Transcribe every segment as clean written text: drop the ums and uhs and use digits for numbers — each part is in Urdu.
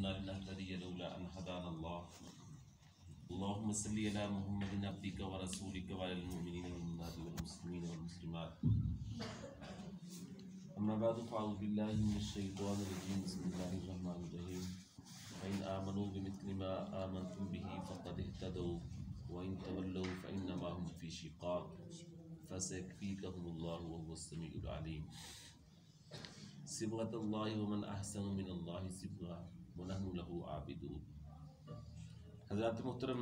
كنا لنهتدي لولا أن هدانا الله اللهم صل على محمد عبدك ورسولك وعلى المؤمنين والمؤمنات والمسلمين والمسلمات أما بعد فأعوذ بالله من الشيطان الرجيم بسم الله الرحمن الرحيم فإن آمنوا بمثل ما آمنتم به فقد اهتدوا وإن تولوا فإنما هم في شقاق فسيكفيكهم الله وهو السميع العليم صبغة الله ومن أحسن من الله صبغة ونحن له عابدون۔ حضرات محترم،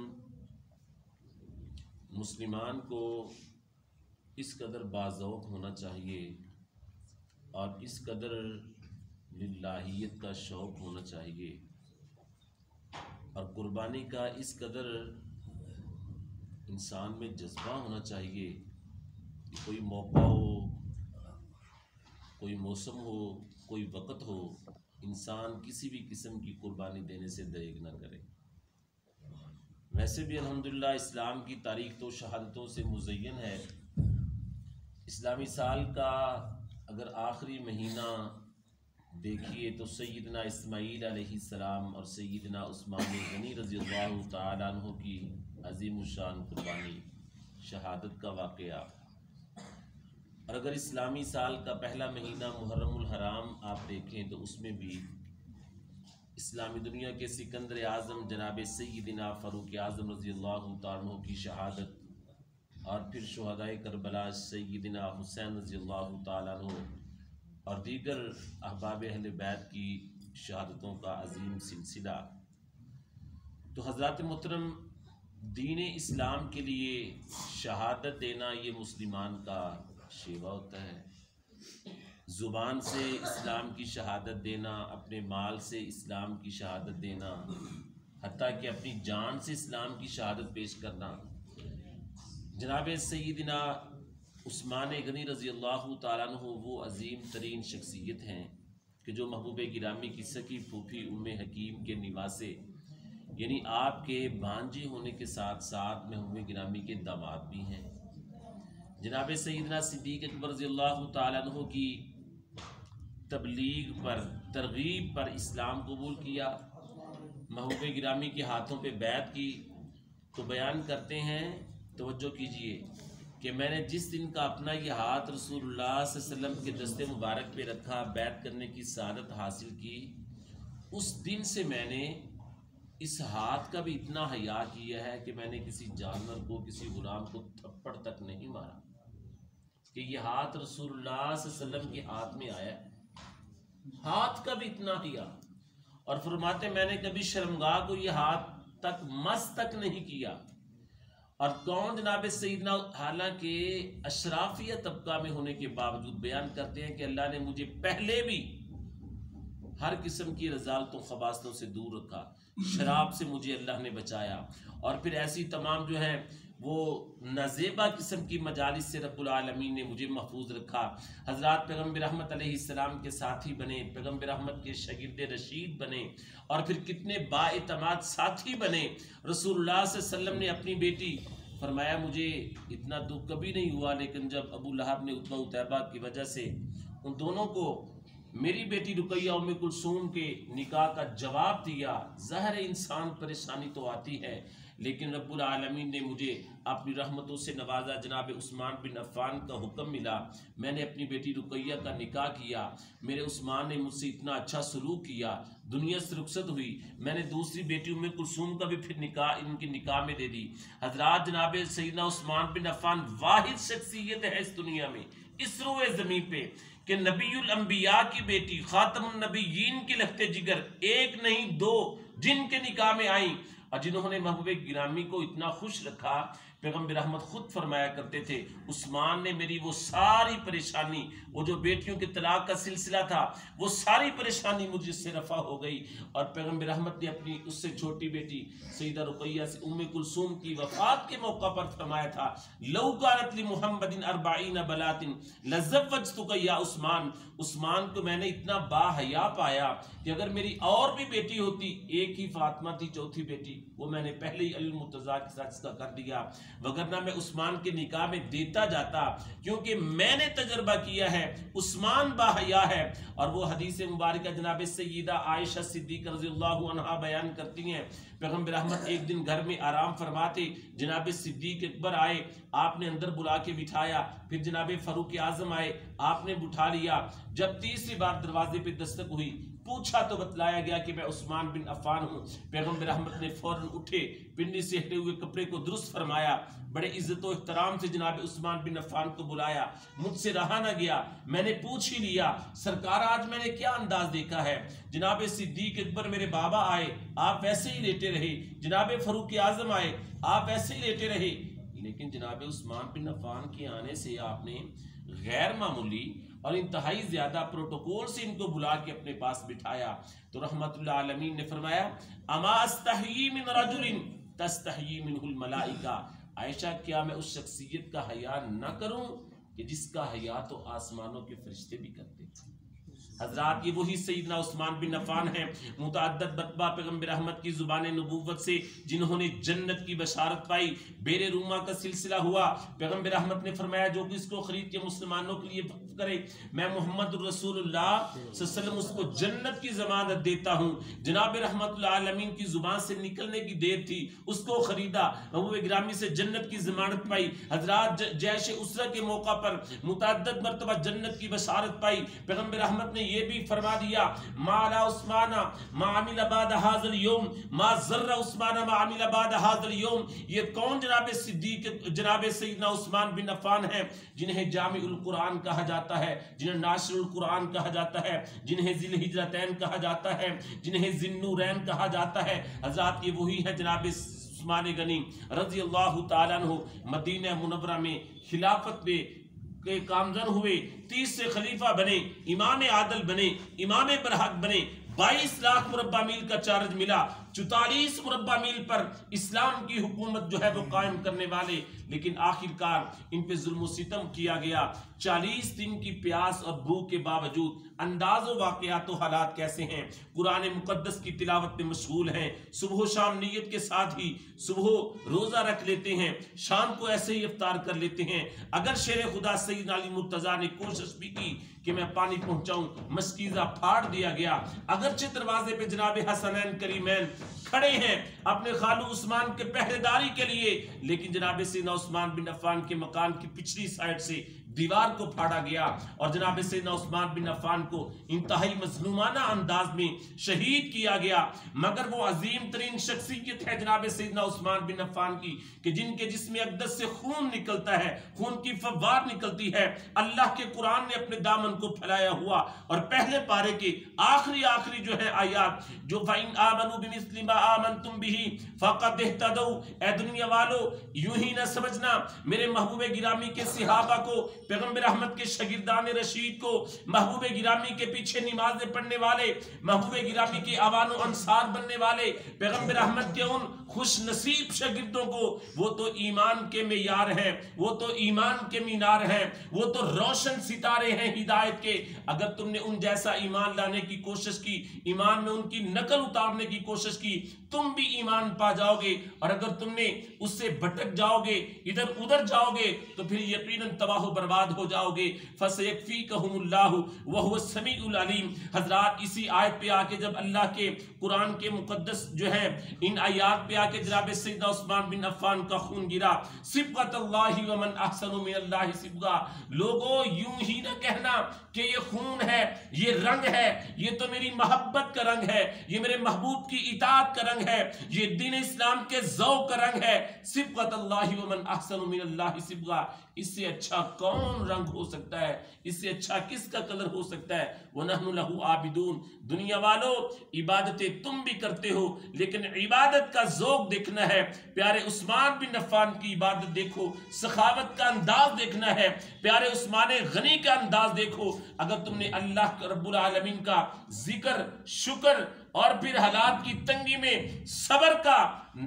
مسلمان کو اس قدر باذوق ہونا چاہیے اور اس قدر للہیت کا شوق ہونا چاہیے اور قربانی کا اس قدر انسان میں جذبہ ہونا چاہیے کہ کوئی موقع ہو، کوئی موسم ہو، کوئی وقت ہو، انسان کسی بھی قسم کی قربانی دینے سے دریغ نہ کرے۔ ویسے بھی الحمدللہ اسلام کی تاریخ تو شہادتوں سے مزین ہے۔ اسلامی سال کا اگر آخری مہینہ دیکھیے تو سیدنا اسماعیل علیہ السلام اور سیدنا عثمان غنی رضی اللہ تعالیٰ عنہ کی عظیم الشان قربانی شہادت کا واقعہ، اور اگر اسلامی سال کا پہلا مہینہ محرم الحرام آپ دیکھیں تو اس میں بھی اسلامی دنیا کے سکندر اعظم جناب سیدنا فاروق اعظم رضی اللہ تعالیٰ عنہ کی شہادت اور پھر شہدائے کربلا سیدنا حسین رضی اللہ تعالیٰ عنہ اور دیگر احباب اہل بیت کی شہادتوں کا عظیم سلسلہ۔ تو حضرات محترم، دین اسلام کے لیے شہادت دینا یہ مسلمان کا شیوا ہوتا ہے۔ زبان سے اسلام کی شہادت دینا، اپنے مال سے اسلام کی شہادت دینا، حتیٰ کہ اپنی جان سے اسلام کی شہادت پیش کرنا۔ جناب سیدنا عثمان غنی رضی اللہ تعالیٰ عنہ وہ عظیم ترین شخصیت ہیں کہ جو محبوب گرامی کی سکی پھوپھی ام حکیم کے نواسے، یعنی آپ کے بھانجے ہونے کے ساتھ ساتھ محبوب گرامی کے داماد بھی ہیں۔ جناب سیدنا صدیق اکبر رضی اللہ تعالیٰ عنہ کی تبلیغ پر، ترغیب پر اسلام قبول کیا، محبوب گرامی کے ہاتھوں پہ بیعت کی، تو بیان کرتے ہیں، توجہ کیجئے، کہ میں نے جس دن کا اپنا یہ ہاتھ رسول اللہ صلی اللہ علیہ وسلم کے دست مبارک پہ رکھا، بیعت کرنے کی سعادت حاصل کی، اس دن سے میں نے اس ہاتھ کا بھی اتنا حیا کیا ہے کہ میں نے کسی جانور کو، کسی غلام کو تھپڑ تک نہیں مارا، کہ یہ ہاتھ رسول اللہ صلی اللہ علیہ وسلم کے ہاتھ میں آیا ہے، ہاتھ کا بھی اتنا حیا۔ اور فرماتے میں نے کبھی شرمگاہ کو یہ ہاتھ تک مس تک نہیں کیا۔ اور کون جناب سیدنا، حالانکہ اشرافیہ طبقہ میں ہونے کے باوجود بیان کرتے ہیں کہ اللہ نے مجھے پہلے بھی ہر قسم کی رذالتوں خباثتوں سے دور رکھا، شراب سے مجھے اللہ نے بچایا، اور پھر ایسی تمام جو ہیں وہ نازیبا قسم کی مجالس سے رب العالمین نے مجھے محفوظ رکھا۔ حضرات پیغمبر رحمت علیہ السلام کے ساتھی بنے، پیغمبر رحمت کے شاگرد رشید بنے، اور پھر کتنے بااعتماد ساتھی بنے۔ رسول اللہ صلی اللہ علیہ وسلم نے اپنی بیٹی، فرمایا مجھے اتنا دکھ کبھی نہیں ہوا، لیکن جب ابو لہب نے عتبہ اتیبہ کی وجہ سے ان دونوں کو میری بیٹی رقیہ ام کلثوم کے نکاح کا جواب دیا، ظاہر انسان پریشانی تو آتی ہے، لیکن رب العالمین نے مجھے اپنی رحمتوں سے نوازا۔ جناب عثمان بن عفان کا حکم ملا، میں نے اپنی بیٹی رقیہ کا نکاح کیا، میرے عثمان نے مجھ سے اتنا اچھا سلوک کیا، دنیا سے رخصت ہوئی، میں نے دوسری بیٹی ام کلثوم کا بھی پھر نکاح ان کی نکاح میں دے دی۔ حضرات جناب سیدنا عثمان بن عفان واحد شخصیت ہے اس دنیا میں، اس روئے زمین پہ، کہ نبی الانبیاء کی بیٹی، خاتم النبیین کی لخت جگر، ایک نہیں دو، جن کے نکاح میں آئیں اور جنہوں نے محبوب گرامی کو اتنا خوش رکھا۔ پیغمبر رحمت خود فرمایا کرتے تھے، عثمان نے میری وہ ساری پریشانی، وہ جو بیٹیوں کے طلاق کا سلسلہ تھا، وہ ساری پریشانی مجھ سے رفع ہو گئی۔ اور پیغمبر رحمت نے اپنی اس سے چھوٹی بیٹی سیدہ رقیہ سے ام کلثوم کی وفات کے موقع پر فرمایا تھا، لو کانت لمحمد 40 بنات لزوجتک یا عثمان، عثمان کو میں نے اتنا با حیا پایا کہ اگر میری اور بھی بیٹی ہوتی، ایک ہی فاطمہ تھی چوتھی بیٹی، وہ میں نے پہلے ہی علی المرتضیٰ کے ساتھ اس کا کر دیا۔ وگرنہ میں عثمان کے نکاح میں دیتا جاتا، کیونکہ میں نے تجربہ کیا ہے عثمان باحیا ہے۔ اور وہ حدیث مبارکہ جناب سیدہ عائشہ صدیقہ رضی اللہ عنہا بیان کرتی ہیں، پیغمبر رحمت ایک دن گھر میں آرام فرماتے، جناب صدیق اکبر آئے، آپ نے اندر بلا کے بٹھایا، پھر جناب فاروق اعظم آئے، آپ نے بٹھا لیا۔ جب تیسری بار دروازے پہ دستک ہوئی، پوچھا تو بتلایا گیا کہ میں عثمان بن عفان ہوں۔ پیغمبر رحمت نے فوراً اٹھے، پنڈی سے ہٹے ہوئے کپڑے کو درست فرمایا، بڑے عزت و احترام سے جناب عثمان بن عفان کو بلایا۔ مجھ سے رہا نہ گیا، میں نے پوچھ ہی لیا، سرکار آج میں نے کیا انداز دیکھا ہے؟ جناب صدیق اکبر میرے بابا آئے، آپ ویسے ہی لیٹے رہے، جناب فاروق اعظم آئے، آپ ویسے ہی لیٹے رہے، لیکن جناب عثمان بن عفان کے آنے سے آپ نے غیر معمولی اور انتہائی زیادہ پروٹوکول سے ان کو بلا کے اپنے پاس بٹھایا۔ تو رحمت اللہ عالمین نے فرمایا، اما استحیی من رجل تستحیی منہ الملائکہ، عائشہ کیا میں اس شخصیت کا حیا نہ کروں کہ جس کا حیا تو آسمانوں کے فرشتے بھی کرتے ہیں؟ حضرات یہ وہی سیدنا عثمان بن عفان ہیں، متعدد مرتبہ پیغمبر رحمت کی زبان نبوت سے جنہوں نے جنت کی بشارت پائی۔ بیر روما کا سلسلہ ہوا، پیغمبر رحمت نے فرمایا جو اس کو خرید کے مسلمانوں کے لیے کرے، میں محمد رسول اللہ صلی اللہ علیہ وسلم اس کو جنت کی ضمانت دیتا ہوں۔ جناب رحمت اللہ عالمین کی زبان سے نکلنے کی دیر تھی، اس کو خریدا، محبوب گرامی سے جنت کی ضمانت پائی۔ حضرات جیش اسرہ کے موقع پر متعدد مرتبہ جنت کی بشارت پائی۔ پیغمبر رحمت نے یہ بھی فرما دیا، ما علی عثمان ما عمل بعد هذا اليوم ما ضر عثمان ما عمل بعد هذا اليوم۔ یہ کون جناب صدیق جناب سیدنا عثمان بن عفان ہیں جنہیں جامع القرآن کہا جاتا ہے، جنہیں ناشر القرآن کہا جاتا ہے، جنہیں ذی الہجرتین کہا جاتا ہے، جنہیں ذی النورین کہا جاتا ہے۔ حضرات یہ وہی ہے جناب عثمان غنی رضی اللہ تعالیٰ عنہ، مدینہ منورہ میں خلافت میں کہ کامزن ہوئے، 30 سے خلیفہ بنے، امام عادل بنے، امام برحق بنے، 22 لاکھ مربع میل کا چارج ملا، 44 مربع میل پر اسلام کی حکومت جو ہے وہ قائم کرنے والے، لیکن آخر کار ان پہ ظلم و ستم کیا گیا۔ 40 دن کی پیاس اور بھوک کے باوجود انداز و واقعات و حالات کیسے ہیں؟ قرآن مقدس کی تلاوت میں مشغول ہیں، صبح و شام نیت کے ساتھ ہی صبح روزہ رکھ لیتے ہیں، شام کو ایسے ہی افطار کر لیتے ہیں۔ اگر شیر خدا سیدنا علی مرتضیٰ نے کوشش بھی کی کہ میں پانی پہنچاؤں، مشکیزہ پھاڑ دیا گیا، اگرچہ دروازے پہ جناب حسنین کریمین کھڑے ہیں اپنے خالو عثمان کے پہرے داری کے لیے، لیکن جناب سیدنا عثمان بن عفان کے مکان کی پچھلی سائٹ سے دیوار کو پھاڑا گیا اور جناب سیدنا عثمان بن عفان کو انتہائی مظلومانہ انداز میں شہید کیا گیا۔ مگر وہ عظیم ترین شخصیت ہے جناب سیدنا عثمان بن عفان کی کہ جن کے جسم اقدس سے خون نکلتا ہے، خون کی فوار نکلتی ہے، اللہ کے قرآن نے اپنے دامن کو پھیلایا ہوا اور پہلے پارے کے آخری جو ہے آیات جو فَإِنْ آمَنُوا بِمِثْلِ مَا آمَنْتُمْ بِهِ فَقَدْ اهْتَدَوْا، اے دنیا والو یوں ہی نہ سمجھنا میرے محبوب گرامی کے صحابہ کو، پیغمبر احمد کے شاگردان رشید کو، محبوب گرامی کے پیچھے نمازیں پڑھنے والے، محبوب گرامی کے اوان و انصار بننے والے، پیغمبر احمد کے ان خوش نصیب شاگردوں کو، وہ تو ایمان کے معیار ہیں، وہ تو ایمان کے مینار ہیں، وہ تو روشن ستارے ہیں ہدایت کے۔ اگر تم نے ان جیسا ایمان لانے کی کوشش کی، ایمان میں ان کی نقل اتارنے کی کوشش کی، تم بھی ایمان پا جاؤ گے، اور اگر تم نے اس سے بھٹک جاؤ گے، ادھر ادھر جاؤ گے، تو پھر یقیناً تباہ و برباد ہو جاؤ گے۔ فَسَيَكْفِيكَهُمُ اللَّهُ وَهُوَ السَّمِيعُ الْعَلِيمُ۔ حضرات اسی آیت پہ آ کے جب اللہ کے قرآن کے مقدس جو ہے ان آیات پہ آ کے جناب سیدنا عثمان بن عفان کا خون گرا، صبغۃ اللہ ومن احسن من اللہ صبغہ، لوگوں یوں ہی نہ کہنا کہ یہ خون ہے، یہ رنگ ہے، یہ تو میری محبت کا رنگ ہے، یہ میرے محبوب کی اطاعت کا رنگ ہے، یہ دین اسلام کے ذوق کا رنگ ہے۔ صبغۃ اللہ ومن احسن من اللہ صبغہ، اس سے اچھا کون رنگ ہو سکتا ہے؟ اس سے اچھا کس کا کلر ہو سکتا ہے؟ وَنَحْنُ لَهُ عَابِدُونَ۔ دنیا والو عبادتیں تم بھی کرتے ہو، لیکن عبادت کا ذوق دیکھنا ہے۔ پیارے عثمان بن عفان کی عبادت دیکھو، سخاوت کا انداز دیکھنا ہے، پیارے عثمان غنی کا انداز دیکھو۔ اگر تم نے اللہ رب العالمین کا ذکر، شکر اور پھر حالات کی تنگی میں صبر کا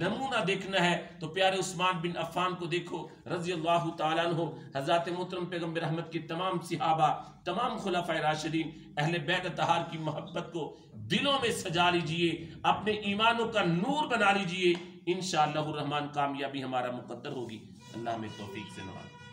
نمونہ دیکھنا ہے تو پیارے عثمان بن عفان کو دیکھو رضی اللہ تعالیٰ عنہ۔ حضرات محترم پیغمبر رحمت کے تمام صحابہ، تمام خلفائے راشدین، اہل بیت اطہار کی محبت کو دلوں میں سجا لیجئے، اپنے ایمانوں کا نور بنا لیجئے، انشاءاللہ الرحمن کامیابی ہمارا مقدر ہوگی۔ اللہ ہمیں توفیق سے نوازے۔